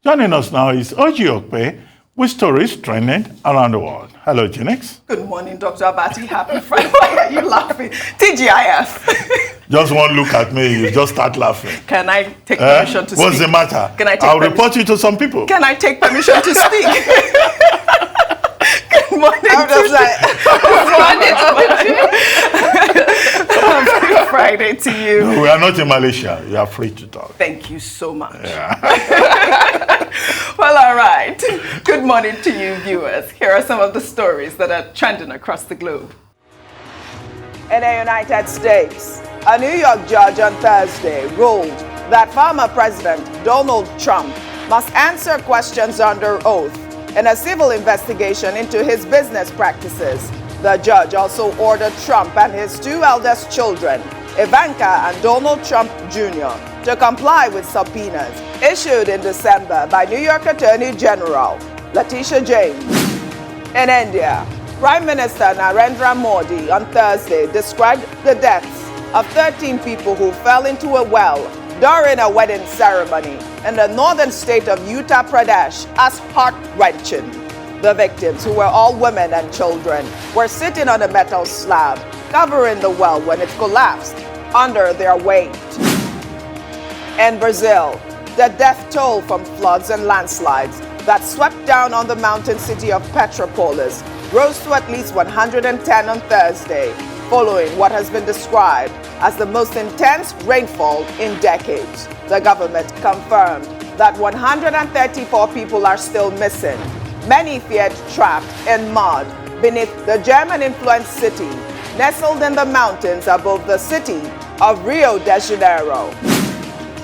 Joining us now is Okpe with stories trending around the world. Hello, Genix. Good morning, Dr. Abati. Happy Friday. Why are you laughing? TGIF. Just one look at me, you just start laughing. Can I take permission to speak? What's the matter? Can I take I'll report you to some people. Can I take permission to speak? Good morning. I'm just like, Happy Friday to you. No, we are not in Malaysia. You are free to talk. Thank you so much. Yeah. Well, all right. Good morning to you, viewers. Here are some of the stories that are trending across the globe. In the United States, a New York judge on Thursday ruled that former President Donald Trump must answer questions under oath in a civil investigation into his business practices. The judge also ordered Trump and his two eldest children, Ivanka and Donald Trump Jr., to comply with subpoenas issued in December by New York Attorney General Letitia James. In India, Prime Minister Narendra Modi on Thursday described the deaths of 13 people who fell into a well during a wedding ceremony in the northern state of Uttar Pradesh as heart-wrenching. The victims, who were all women and children, were sitting on a metal slab covering the well when it collapsed under their weight. In Brazil, the death toll from floods and landslides that swept down on the mountain city of Petrópolis rose to at least 110 on Thursday, following what has been described as the most intense rainfall in decades. The government confirmed that 134 people are still missing, many feared trapped in mud beneath the German-influenced city, nestled in the mountains above the city of Rio de Janeiro.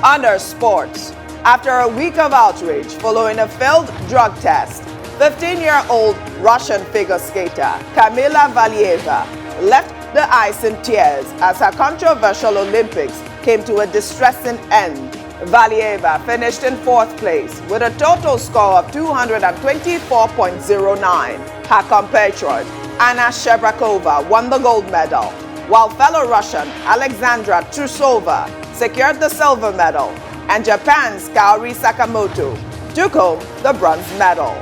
Under sports, after a week of outrage following a failed drug test, 15-year-old Russian figure skater Kamila Valieva left the ice in tears as her controversial Olympics came to a distressing end. Valieva finished in fourth place with a total score of 224.09. Her compatriot Anna Shebrakova won the gold medal, while fellow Russian Alexandra Trusova secured the silver medal, and Japan's Kaori Sakamoto took home the bronze medal.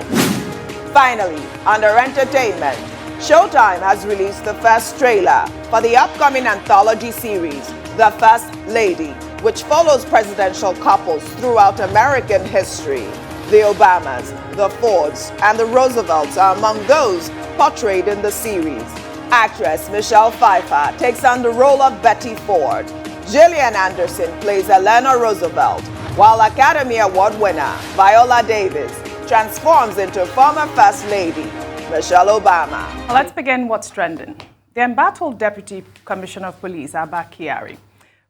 Finally, under entertainment, Showtime has released the first trailer for the upcoming anthology series, The First Lady, which follows presidential couples throughout American history. The Obamas, the Fords, and the Roosevelts are among those portrayed in the series. Actress Michelle Pfeiffer takes on the role of Betty Ford. Gillian Anderson plays Eleanor Roosevelt, while Academy Award winner Viola Davis transforms into former First Lady Michelle Obama. Well, let's begin what's trending. The embattled Deputy Commissioner of Police, Abba Kyari,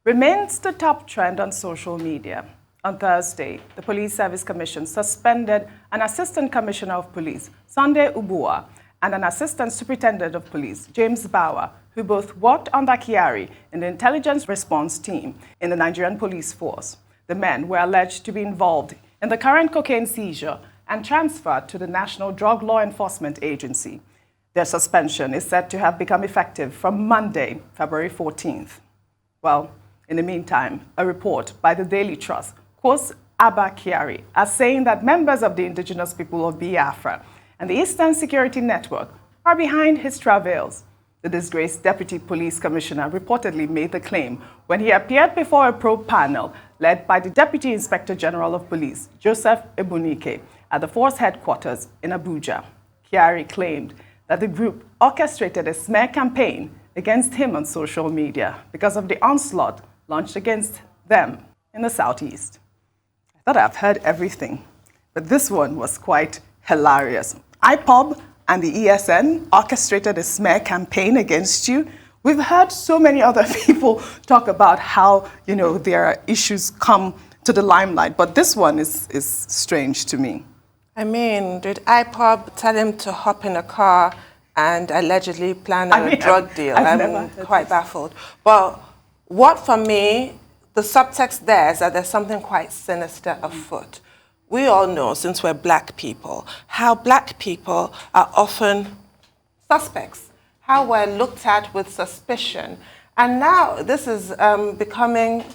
remains the top trend on social media. On Thursday, the Police Service Commission suspended an Assistant Commissioner of Police, Sunday Ubua, and an Assistant Superintendent of Police, James Bawa, who both worked under Kyari in the intelligence response team in the Nigerian police force. The men were alleged to be involved in the current cocaine seizure and transferred to the National Drug Law Enforcement Agency. Their suspension is said to have become effective from Monday, February 14th. Well, in the meantime, a report by the Daily Trust quotes Abba Kyari as saying that members of the Indigenous People of Biafra and the Eastern Security Network are behind his travails. The disgraced Deputy Police Commissioner reportedly made the claim when he appeared before a probe panel led by the Deputy Inspector General of Police, Joseph Ebunike, at the force headquarters in Abuja. Kyari claimed that the group orchestrated a smear campaign against him on social media because of the onslaught launched against them in the Southeast. I thought I've heard everything, but this one was quite hilarious. IPOB and the ESN orchestrated a smear campaign against you. We've heard so many other people talk about how, their issues come to the limelight, but this one is strange to me. I mean, did IPOB tell him to hop in a car and allegedly plan a drug deal? I'm quite baffled. But what, for me, the subtext there is that there's something quite sinister afoot. We all know, since we're black people, how black people are often suspects, how we're looked at with suspicion. And now this is becoming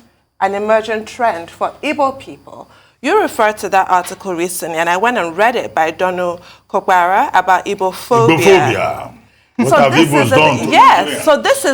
an emergent trend for Igbo people. You referred to that article recently, and I went and read it by Donu Kogbara about Ibophobia. Ibophobia. What so have Igbos done to yes, so this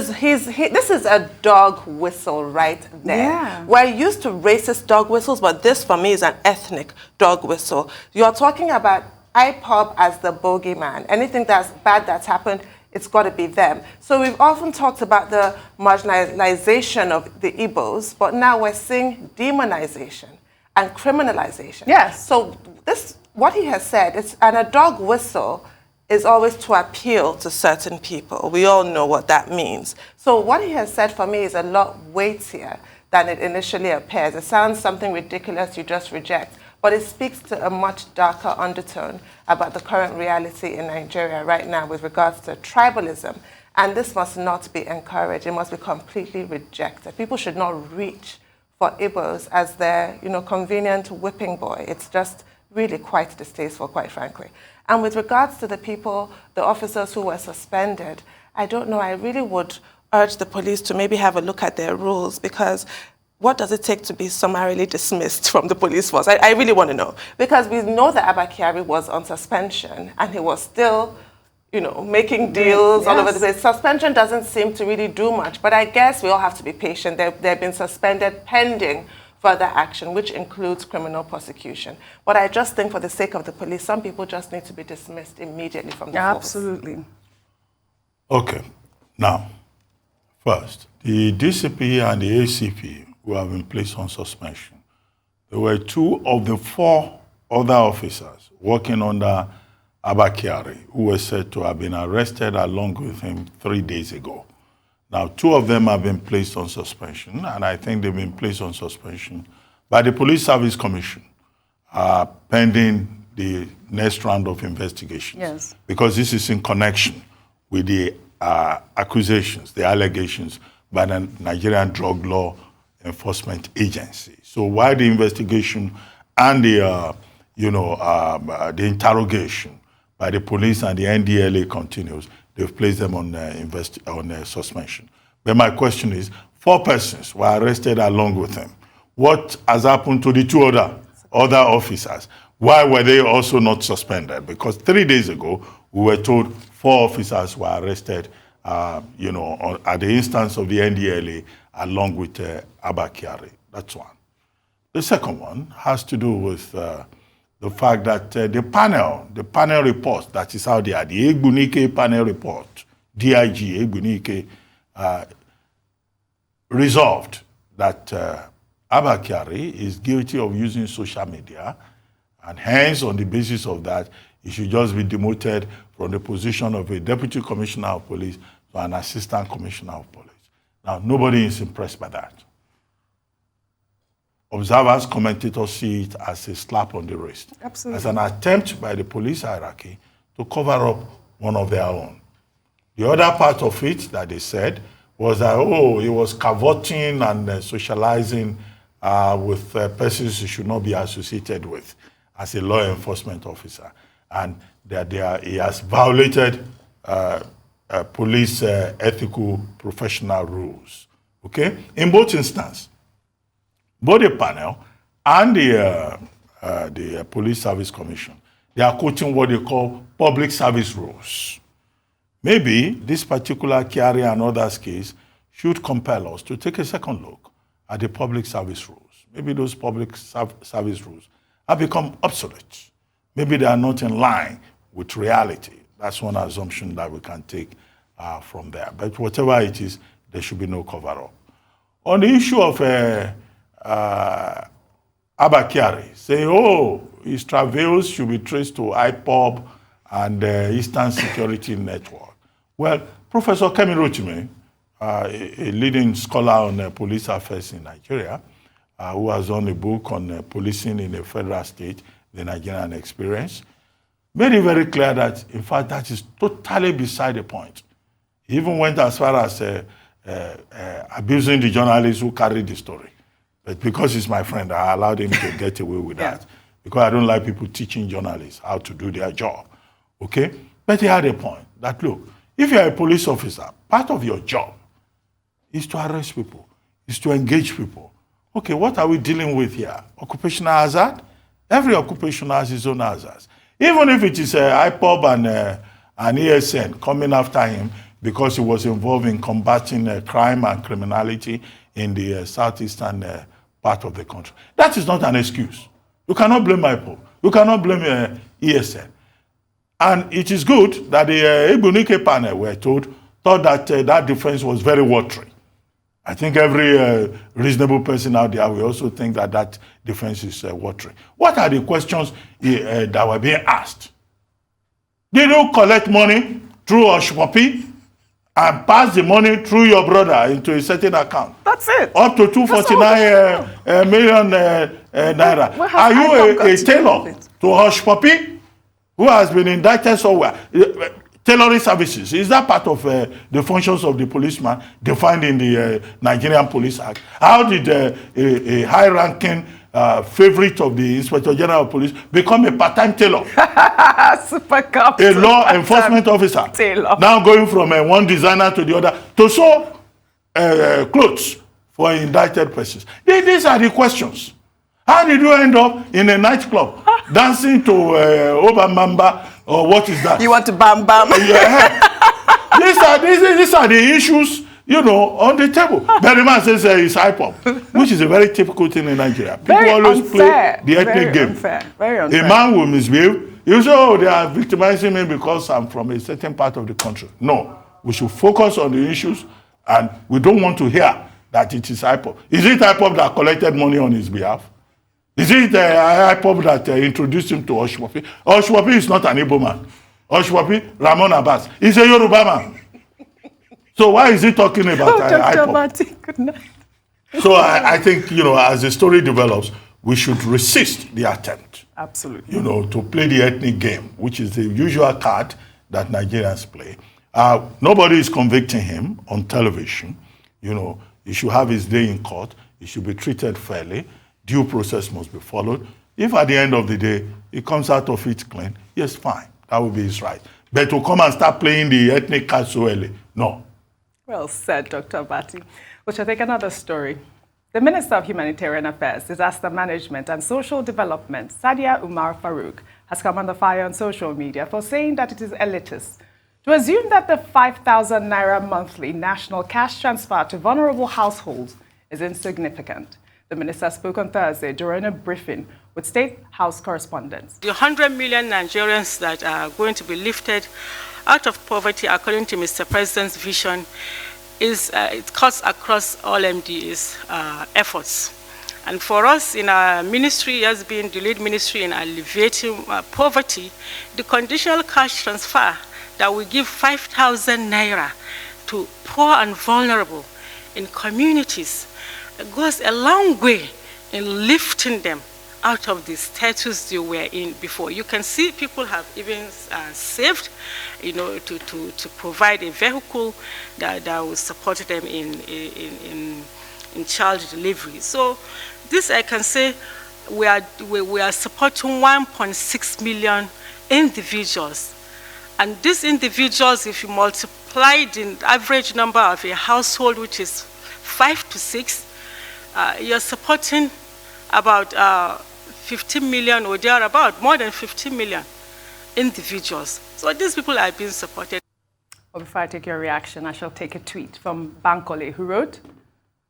is a dog whistle right there. Yeah. We're used to racist dog whistles, but this for me is an ethnic dog whistle. You're talking about IPOB as the bogeyman. Anything that's bad that's happened, it's got to be them. So we've often talked about the marginalization of the Igbos, but now we're seeing demonization and criminalization. Yes. So this, what he has said, and a dog whistle is always to appeal to certain people. We all know what that means. So what he has said for me is a lot weightier than it initially appears. It sounds something ridiculous you just reject, but it speaks to a much darker undertone about the current reality in Nigeria right now with regards to tribalism. And this must not be encouraged. It must be completely rejected. People should not reach for Igbos as their convenient whipping boy. It's just really quite distasteful, quite frankly. And with regards to the officers who were suspended, I don't know, I really would urge the police to maybe have a look at their rules, because what does it take to be summarily dismissed from the police force? I really want to know. Because we know that Abba Kyari was on suspension and he was still, making deals all over the place. Suspension doesn't seem to really do much, but I guess we all have to be patient. They've been suspended pending further action, which includes criminal prosecution. But I just think for the sake of the police, some people just need to be dismissed immediately from the force. Absolutely. Okay. Now, first, the DCP and the ACP who have been placed on suspension, there were 2 of the 4 other officers working under Abba Kyari who were said to have been arrested along with him 3 days ago. Now, 2 of them have been placed on suspension, and I think they've been placed on suspension by the Police Service Commission, pending the next round of investigations. Yes. Because this is in connection with the accusations, the allegations by the Nigerian Drug Law Enforcement Agency. So while the investigation and the interrogation by the police and the NDLA continues, they've placed them on suspension. But my question is, 4 persons were arrested along with them. What has happened to the 2 other officers? Why were they also not suspended? Because 3 days ago, we were told 4 officers were arrested, at the instance of the NDLA, along with Abba Kyari. That's one. The second one has to do with the fact that the panel report that is out there, the Egbunike panel report, DIG Egbunike, resolved that Abba Kyari is guilty of using social media, and hence, on the basis of that, he should just be demoted from the position of a deputy commissioner of police to an assistant commissioner of police. Now, nobody is impressed by that. Observers, commentators see it as a slap on the wrist. Absolutely. As an attempt by the police hierarchy to cover up one of their own. The other part of it that they said was that, he was cavorting and socializing with persons he should not be associated with as a law enforcement officer. And that he has violated police ethical professional rules. Okay? In both instances, both the panel and the Police Service Commission, they are quoting what they call public service rules. Maybe this particular Kyari and others case should compel us to take a second look at the public service rules. Maybe those public service rules have become obsolete. Maybe they are not in line with reality. That's one assumption that we can take from there. But whatever it is, there should be no cover-up. On the issue of Abba Kyari, saying, his travails should be traced to IPOB and Eastern Security Network. Well, Professor Kemi Rotimi, a leading scholar on police affairs in Nigeria, who has done a book on policing in a federal state, the Nigerian experience, made it very clear that, in fact, that is totally beside the point. He even went as far as abusing the journalists who carried the story. But because he's my friend, I allowed him to get away with that. Because I don't like people teaching journalists how to do their job. Okay? But he had a point that, look, if you're a police officer, part of your job is to arrest people, is to engage people. okay, what are we dealing with here? Occupational hazard? Every occupation has its own hazards. Even if it is IPOB and ESN coming after him because he was involved in combating crime and criminality in the southeastern part of the country. That is not an excuse. You cannot blame IPOB. You cannot blame ESN. And it is good that the Ebunike panel thought that that defense was very watery. I think every reasonable person out there will also think that that defense is watery. What are the questions that were being asked? Did you collect money through Oshpopi and pass the money through your brother into a certain account? That's it. Up to 249 million naira. Are you a tailor to Oshpopi who has been indicted somewhere? Tailoring services, is that part of the functions of the policeman defined in the Nigerian Police Act? How did a high-ranking favorite of the Inspector General of Police become a part-time tailor? Super captain. A law enforcement officer. Tailor. Now going from one designer to the other to sew clothes for indicted persons. These are the questions. How did you end up in a nightclub dancing to Obamamba? Or what is that? You want to bam bam? Yeah. These are the issues, you know, on the table. But the man says it's IPOB, which is a very typical thing in Nigeria. People Very always unfair. play the ethnic game. Very unfair. A man will misbehave. You say, oh, they are victimizing me because I'm from a certain part of the country. No, we should focus on the issues, and we don't want to hear that it is IPOB. Is it IPOB that collected money on his behalf? Is it IPOB that introduced him to Oshwapi? Oshwapi is not an Igbo man. Oshwapi, Ramon Abbas, he's a Yoruba man. So why is he talking about IPOB? Dr. Good night. So I think, you know, as the story develops, we should resist the attempt. Absolutely. You know, to play the ethnic game, which is the usual card that Nigerians play. Nobody is convicting him on television. You know, he should have his day in court. He should be treated fairly. Due process must be followed. If at the end of the day, he comes out of it clean, yes, fine. That will be his right. But to come and start playing the ethnic card so early, no. Well said, Dr. Bati. Which I think another story. The Minister of Humanitarian Affairs, Disaster Management and Social Development, Sadia Umar Farouk, has come under fire on social media for saying that it is elitist to assume that the 5,000 naira monthly national cash transfer to vulnerable households is insignificant. The minister spoke on Thursday during a briefing with State House correspondents. The 100 million Nigerians that are going to be lifted out of poverty, according to Mr. President's vision, it cuts across all MDA's efforts. And for us in our ministry, as being the lead ministry in alleviating poverty, the conditional cash transfer that we give 5,000 naira to poor and vulnerable in communities goes a long way in lifting them out of the status they were in before. You can see people have even saved, you know, to provide a vehicle that will support them in child delivery. So this, I can say, we are supporting 1.6 million individuals. And these individuals, if you multiply the average number of a household, which is 5 to 6, you're supporting about 15 million or thereabout, more than 15 million individuals. So these people are being supported. Well, before I take your reaction, I shall take a tweet from Bankole, who wrote,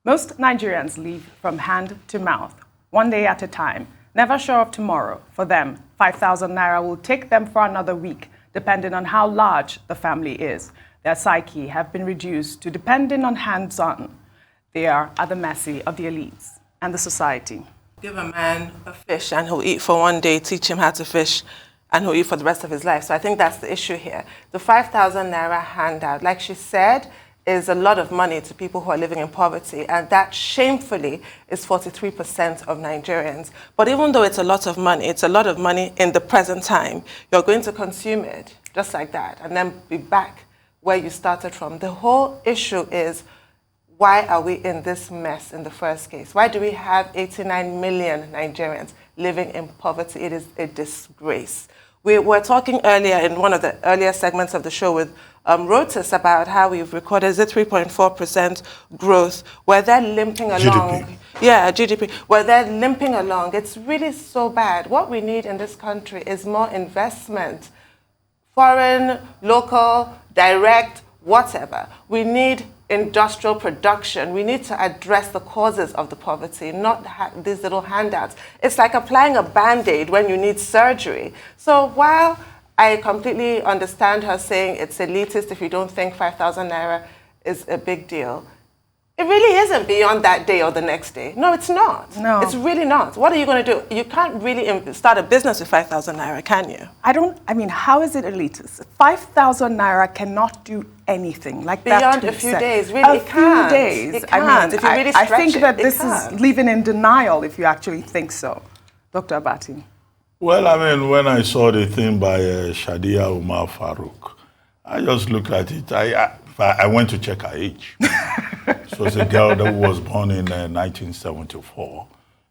"Most Nigerians live from hand to mouth, one day at a time, never sure of tomorrow. For them, 5,000 naira will take them for another week, depending on how large the family is. Their psyche have been reduced to depending on hands-on. They are at the mercy of the elites and the society." Give a man a fish and he'll eat for one day, teach him how to fish, and he'll eat for the rest of his life. So I think that's the issue here. The 5,000 naira handout, like she said, is a lot of money to people who are living in poverty, and that shamefully is 43% of Nigerians. But even though it's a lot of money in the present time, you're going to consume it just like that and then be back where you started from. The whole issue is, why are we in this mess in the first case? Why do we have 89 million Nigerians living in poverty? It is a disgrace. We were talking earlier in one of the earlier segments of the show with Rotus about how we've recorded, is it 3.4% growth, where they're limping along. GDP. Yeah, GDP. Where they're limping along. It's really so bad. What we need in this country is more investment. Foreign, local, direct, whatever. We need industrial production. We need to address the causes of the poverty, not these little handouts. It's like applying a Band-Aid when you need surgery. So while I completely understand her saying it's elitist if you don't think 5,000 naira is a big deal, it really isn't beyond that day or the next day. No, it's not. No. It's really not. What are you going to do? You can't really start a business with 5,000 naira, can you? I mean, how is it elitist? 5,000 naira cannot do anything like beyond that. A few days, really. A few days. It can't. If you really I stretch think that it, this is living in denial if you actually think so. Dr. Abati. Well, I mean, when I saw the thing by Shadia Umar Farouk, I just looked at it. I went to check her age. So it's a girl that was born in 1974.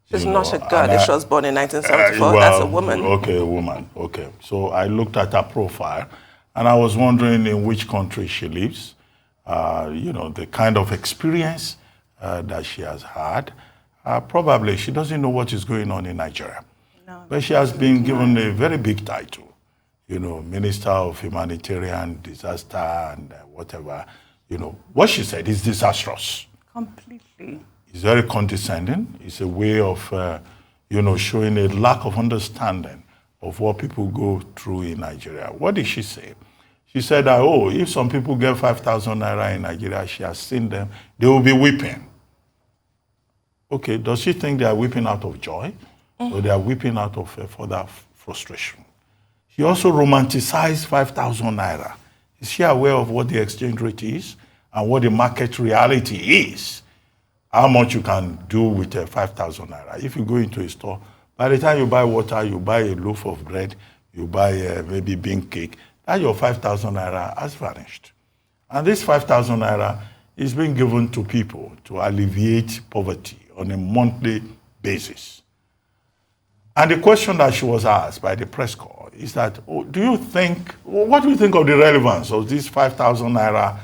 She's not a girl if she was born in 1974. Well, that's a woman. Okay, a woman. Okay. So I looked at her profile, and I was wondering in which country she lives, the kind of experience that she has had. Probably she doesn't know what is going on in Nigeria. No. But she has been given a very big title. Minister of Humanitarian Disaster and whatever, what she said is disastrous. Completely. It's very condescending. It's a way of, showing a lack of understanding of what people go through in Nigeria. What did she say? She said that, if some people get 5,000 naira in Nigeria, she has seen them, they will be weeping. Okay, does she think they are weeping out of joy? Or they are weeping out of further frustration? He also romanticized 5,000 naira. Is she aware of what the exchange rate is and what the market reality is? How much you can do with 5,000 naira? If you go into a store, by the time you buy water, you buy a loaf of bread, you buy maybe bean cake, that your 5,000 naira has vanished. And this 5,000 naira is being given to people to alleviate poverty on a monthly basis. And the question that she was asked by the press corps is that, what do you think of the relevance of this 5,000 naira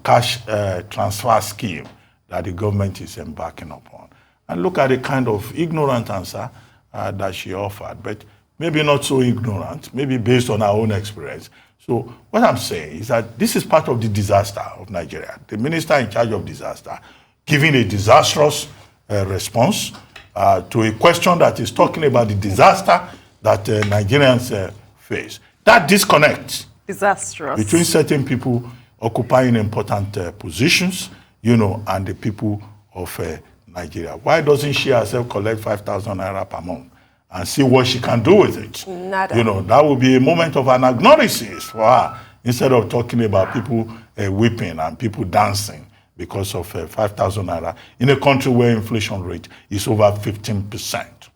cash transfer scheme that the government is embarking upon? And look at the kind of ignorant answer that she offered, but maybe not so ignorant, maybe based on her own experience. So what I'm saying is that this is part of the disaster of Nigeria. The minister in charge of disaster giving a disastrous response to a question that is talking about the disaster that Nigerians face. That disconnect between certain people occupying important positions, and the people of Nigeria. Why doesn't she herself collect 5,000 naira per month and see what she can do with it? Nada. That would be a moment of anagnosis for her, instead of talking about people weeping and people dancing because of 5,000 naira in a country where inflation rate is over 15%.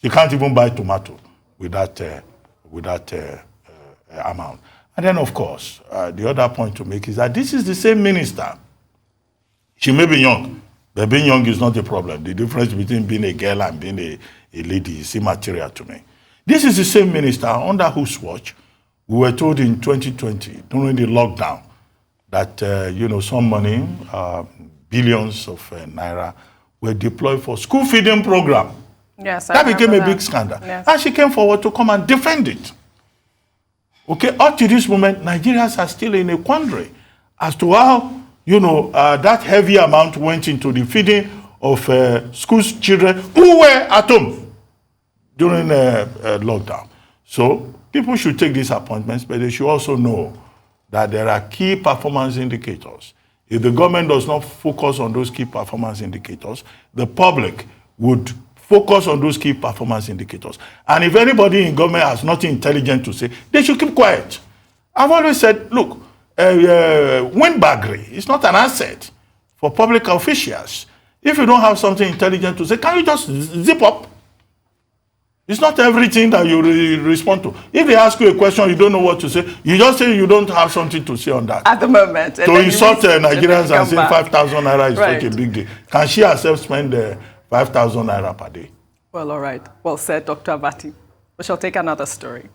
You can't even buy tomato with that amount. And then, of course, the other point to make is that this is the same minister. She may be young, but being young is not the problem. The difference between being a girl and being a lady is immaterial to me. This is the same minister under whose watch we were told in 2020, during the lockdown, that some money, billions of naira, were deployed for school feeding program. Yes, that became a big scandal. Yes. And she came forward to come and defend it. Okay, up to this moment, Nigerians are still in a quandary as to how, that heavy amount went into the feeding of school children who were at home during lockdown. So people should take these appointments, but they should also know that there are key performance indicators. If the government does not focus on those key performance indicators, the public would focus on those key performance indicators. And if anybody in government has nothing intelligent to say, they should keep quiet. I've always said, look, windbaggery is not an asset for public officials. If you don't have something intelligent to say, can you just zip up? It's not everything that you respond to. If they ask you a question, you don't know what to say, you just say you don't have something to say on that. At the moment. To insult Nigerians and say 5,000 naira is such a big deal. Can she herself spend 5,000 naira per day? Well, all right. Well said, Dr. Abati. We shall take another story.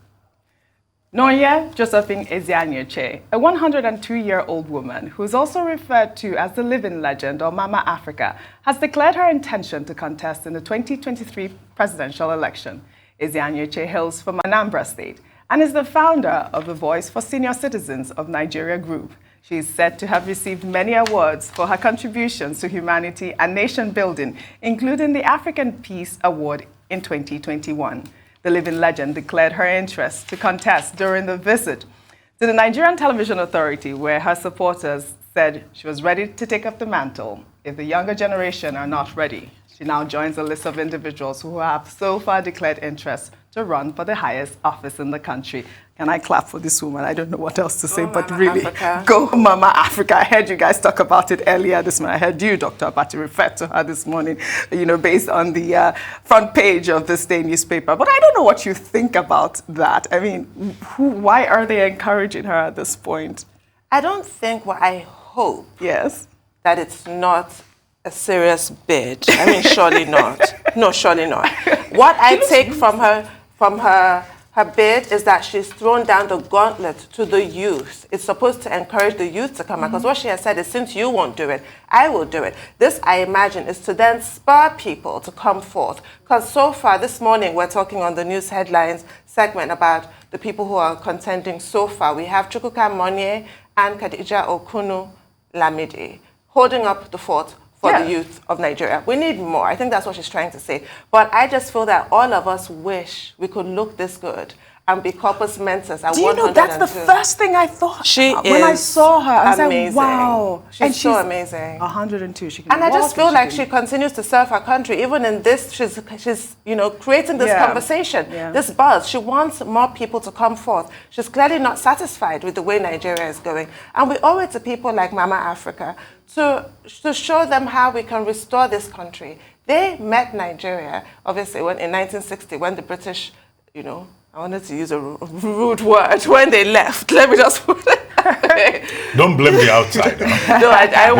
Nonye Josephine Ezeanyaeche, a 102-year-old woman who is also referred to as the living legend or Mama Africa, has declared her intention to contest in the 2023 presidential election. Ezeanyaeche hails from Anambra State and is the founder of the Voice for Senior Citizens of Nigeria group. She is said to have received many awards for her contributions to humanity and nation building, including the African Peace Award in 2021. The living legend declared her interest to contest during the visit to the Nigerian Television Authority, where her supporters said she was ready to take up the mantle. If the younger generation are not ready, she now joins a list of individuals who have so far declared interest to run for the highest office in the country. Can I clap for this woman? I don't know what else to say, but really, go Mama Africa. I heard you guys talk about it earlier this morning. I heard you, Dr. Abati, refer to her this morning, based on the front page of this day newspaper. But I don't know what you think about that. I mean, why are they encouraging her at this point? I don't think, I hope. Yes. That it's not a serious bid. I mean, surely not. No, surely not. What I take from her bid is that she's thrown down the gauntlet to the youth. It's supposed to encourage the youth to come out, because what she has said is, since you won't do it, I will do it. This, I imagine, is to then spur people to come forth. Because so far, this morning, we're talking on the news headlines segment about the people who are contending so far. We have Chukwuka Monye and Khadija Okunu Lamidi holding up the fort for the youth of Nigeria. We need more. I think that's what she's trying to say. But I just feel that all of us wish we could look this good and be corpus mentis at 102. Do you know, that's the first thing I thought. She is when I saw her, I was amazing. Like, wow. She's so amazing. 102. She can and I just feel like she continues to serve her country. Even in this, she's creating this conversation, this buzz. She wants more people to come forth. She's clearly not satisfied with the way Nigeria is going. And we owe it to people like Mama Africa to show them how we can restore this country. They met Nigeria, obviously, in 1960, when the British, I wanted to use a rude word, when they left. Let me just put it. Don't blame the outsider. No, I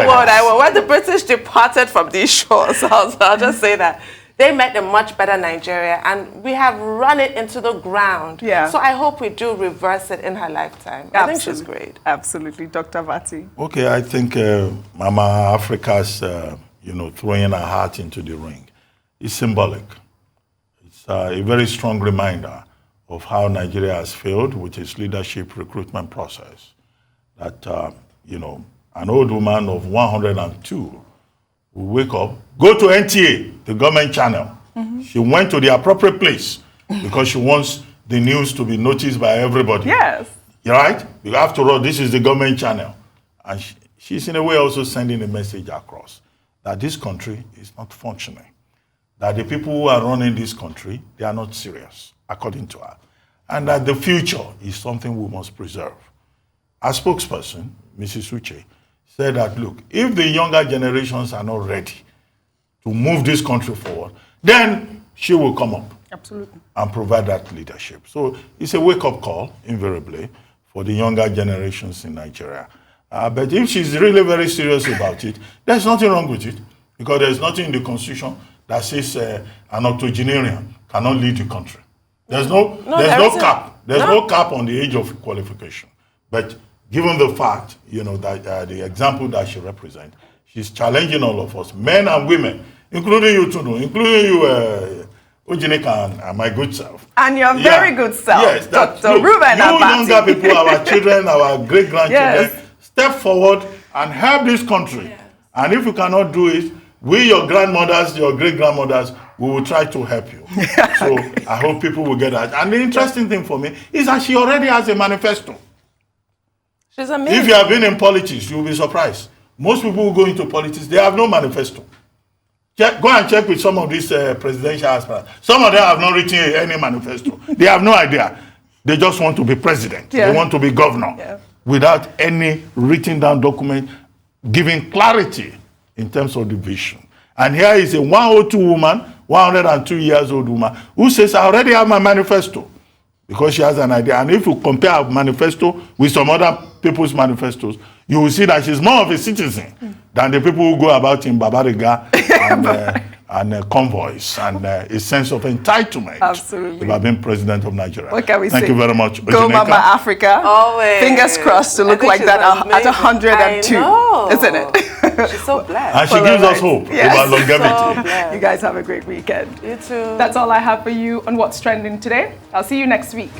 won't. When the British departed from these shores, I'll just say that. They met a much better Nigeria, and we have run it into the ground. Yeah. So I hope we do reverse it in her lifetime. I think she's great. Absolutely. Dr. Vati. Okay, I think Mama Africa's, throwing her heart into the ring is symbolic. It's a very strong reminder of how Nigeria has failed with its leadership recruitment process. That, an old woman of 102 will wake up, go to NTA, the government channel. Mm-hmm. She went to the appropriate place because she wants the news to be noticed by everybody. Yes. You're right? After all, this is the government channel. And she's in a way also sending a message across that this country is not functioning. That the people who are running this country, they are not serious, according to her. And that the future is something we must preserve. Our spokesperson, Mrs. Uche, said that, look, if the younger generations are not ready to move this country forward, then she will come up. Absolutely. And provide that leadership. So it's a wake-up call, invariably, for the younger generations in Nigeria. But if she's really very serious about it, there's nothing wrong with it, because there's nothing in the Constitution that says an octogenarian cannot lead the country. There's no cap. There's no cap on the age of qualification. But given the fact, that the example that she represents, she's challenging all of us, men and women, including you, Tunu, including you, Ujinika, and my good self. And your very good self, yes, Dr. Ruben Abati. You younger people, our children, our great-grandchildren, step forward and help this country. Yes. And if you cannot do it, we, your grandmothers, your great-grandmothers, we will try to help you. So I hope people will get that. And the interesting thing for me is that she already has a manifesto. She's amazing. If you have been in politics, you'll be surprised. Most people who go into politics, they have no manifesto. Go and check with some of these presidential aspirants. Some of them have not written any manifesto. They have no idea. They just want to be president. Yeah. They want to be governor without any written down document giving clarity in terms of the vision. And here is a 102 woman, 102 years old woman, who says, I already have my manifesto, because she has an idea. And if you compare her manifesto with some other people's manifestos, you will see that she's more of a citizen than the people who go about in Babariga and convoys and a sense of entitlement. Absolutely. About being president of Nigeria. What can we say? Thank you very much. Go Mama Africa. Always. Fingers crossed to look like that at 102. Isn't it? She's so blessed. And she gives us hope about longevity. So you guys have a great weekend. You too. That's all I have for you on What's Trending today. I'll see you next week.